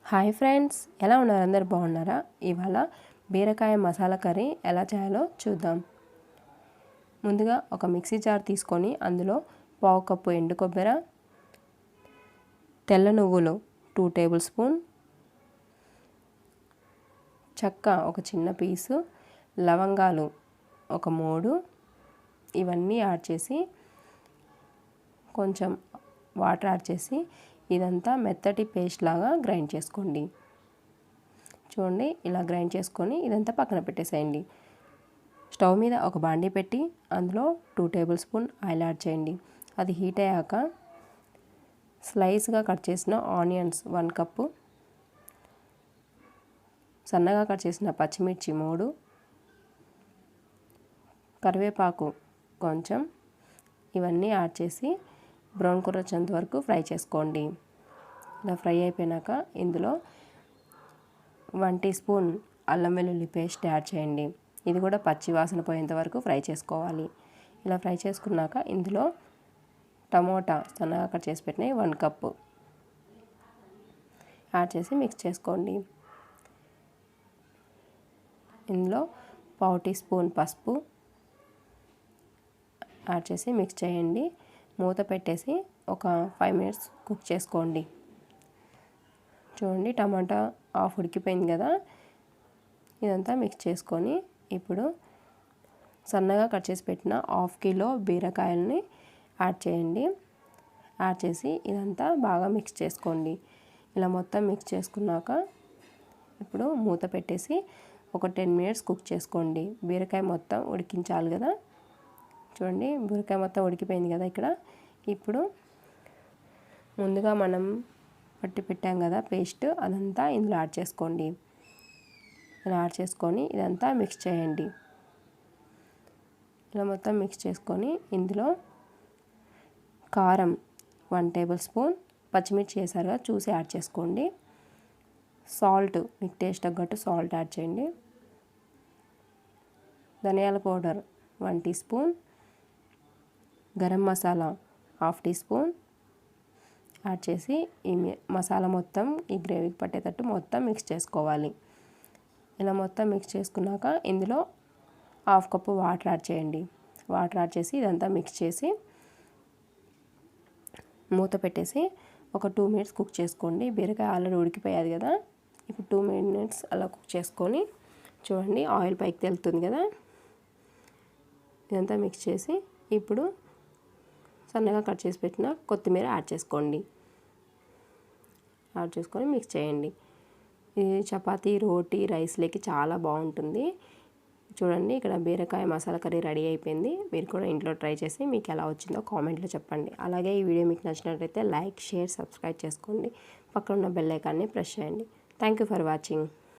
Hi friends, ఎలా ఉన్నారు? అందరు బాగున్నారా? ఇవాళ బీరకాయ మసాలా కర్రీ ఎలా చేయాలో చూద్దాం. ముందుగా ఒక మిక్సీ జార్ తీసుకొని అందులో పావు కప్పు ఎండు కొబ్బరి, తెల్ల నువ్వులు 2 టేబుల్ స్పూన్, చెక్క ఒక చిన్న పీసు, లవంగాలు ఒక 3, ఇవన్నీ యాడ్ చేసి కొంచెం వాటర్ యాడ్ చేసి ఇదంతా మెత్తటి పేస్ట్ లాగా గ్రైండ్ చేసుకోండి. చూడండి, ఇలా గ్రైండ్ చేసుకొని ఇదంతా పక్కన పెట్టేసేయండి. స్టవ్ మీద ఒక బాండీ పెట్టి అందులో 2 టేబుల్ స్పూన్ ఆయిల్ యాడ్ చేయండి. అది హీట్ అయ్యాక స్లైస్గా కట్ చేసిన ఆనియన్స్ 1 కప్పు, సన్నగా కట్ చేసిన పచ్చిమిర్చి 3, కరివేపాకు కొంచెం, ఇవన్నీ యాడ్ చేసి బ్రౌన్ కలర్ వచ్చేంత వరకు ఫ్రై చేసుకోండి. ఇలా ఫ్రై అయిపోయాక ఇందులో 1 టీ స్పూన్ అల్లం వెల్లుల్లి పేస్ట్ యాడ్ చేయండి. ఇది కూడా పచ్చి వాసన పోయేంత వరకు ఫ్రై చేసుకోవాలి. ఇలా ఫ్రై చేసుకున్నాక ఇందులో టమోటా సన్నగా కట్ చేసి పెట్టిన 1 కప్పు యాడ్ చేసి మిక్స్ చేసుకోండి. ఇందులో పావు టీ స్పూన్ పసుపు యాడ్ చేసి మిక్స్ చేయండి. మూత పెట్టేసి ఒక 5 మినిట్స్ కుక్ చేసుకోండి. చూడండి, టమాటా హాఫ్ ఉడికిపోయింది కదా. ఇదంతా మిక్స్ చేసుకొని ఇప్పుడు సన్నగా కట్ చేసి పెట్టిన 1/2 కిలో బీరకాయలని యాడ్ చేయండి. యాడ్ చేసి ఇదంతా బాగా మిక్స్ చేసుకోండి. ఇలా మొత్తం మిక్స్ చేసుకున్నాక ఇప్పుడు మూత పెట్టేసి ఒక 10 మినిట్స్ కుక్ చేసుకోండి. బీరకాయ మొత్తం ఉడికించాలి కదా. చూడండి, బీరకాయ మొత్తం ఉడికిపోయింది కదా. ఇక్కడ ఇప్పుడు ముందుగా మనం పట్టి పెట్టాం కదా పేస్ట్, అదంతా ఇందులో యాడ్ చేసుకోండి. ఇలా యాడ్ చేసుకొని ఇదంతా మిక్స్ చేయండి. ఇలా మొత్తం మిక్స్ చేసుకొని ఇందులో కారం 1 టేబుల్ స్పూన్, పచ్చిమిర్చి వేసారుగా చూసి యాడ్ చేసుకోండి. సాల్ట్ మీకు టేస్ట్ తగ్గట్టు సాల్ట్ యాడ్ చేయండి. ధనియాల powder 1 teaspoon, garam masala 1/2 teaspoon add చేసి ఈ మసాలా మొత్తం ఈ గ్రేవీకి పట్టేటట్టు మొత్తం మిక్స్ చేసుకోవాలి. ఇలా మొత్తం మిక్స్ చేసుకున్నాక ఇందులో 1/2 కప్పు వాటర్ యాడ్ చేయండి. వాటర్ యాడ్ చేసి ఇదంతా మిక్స్ చేసి మూత పెట్టేసి ఒక 2 మినిట్స్ కుక్ చేసుకోండి. బీరకాయ ఆల్రెడీ ఉడికిపోయాది కదా. ఇప్పుడు 2 మినిట్స్ అలా కుక్ చేసుకొని చూడండి, ఆయిల్ పైకి తెలుస్తుంది కదా. ఇదంతా మిక్స్ చేసి ఇప్పుడు సన్నగా కట్ చేసి పెట్టిన కొత్తిమీర యాడ్ చేసుకోండి. యాడ్ చేసుకొని మిక్స్ చేయండి. ఇది చపాతీ, రోటీ, రైస్లోకి చాలా బాగుంటుంది. చూడండి, ఇక్కడ బీరకాయ మసాలా కర్రీ రెడీ అయిపోయింది. మీరు కూడా ఇంట్లో ట్రై చేసి మీకు ఎలా వచ్చిందో కామెంట్లో చెప్పండి. అలాగే ఈ వీడియో మీకు నచ్చినట్లయితే లైక్, షేర్, సబ్స్క్రైబ్ చేసుకోండి. పక్కన ఉన్న బెల్ ఐకాన్ని ప్రెస్ చేయండి. Thank you for watching.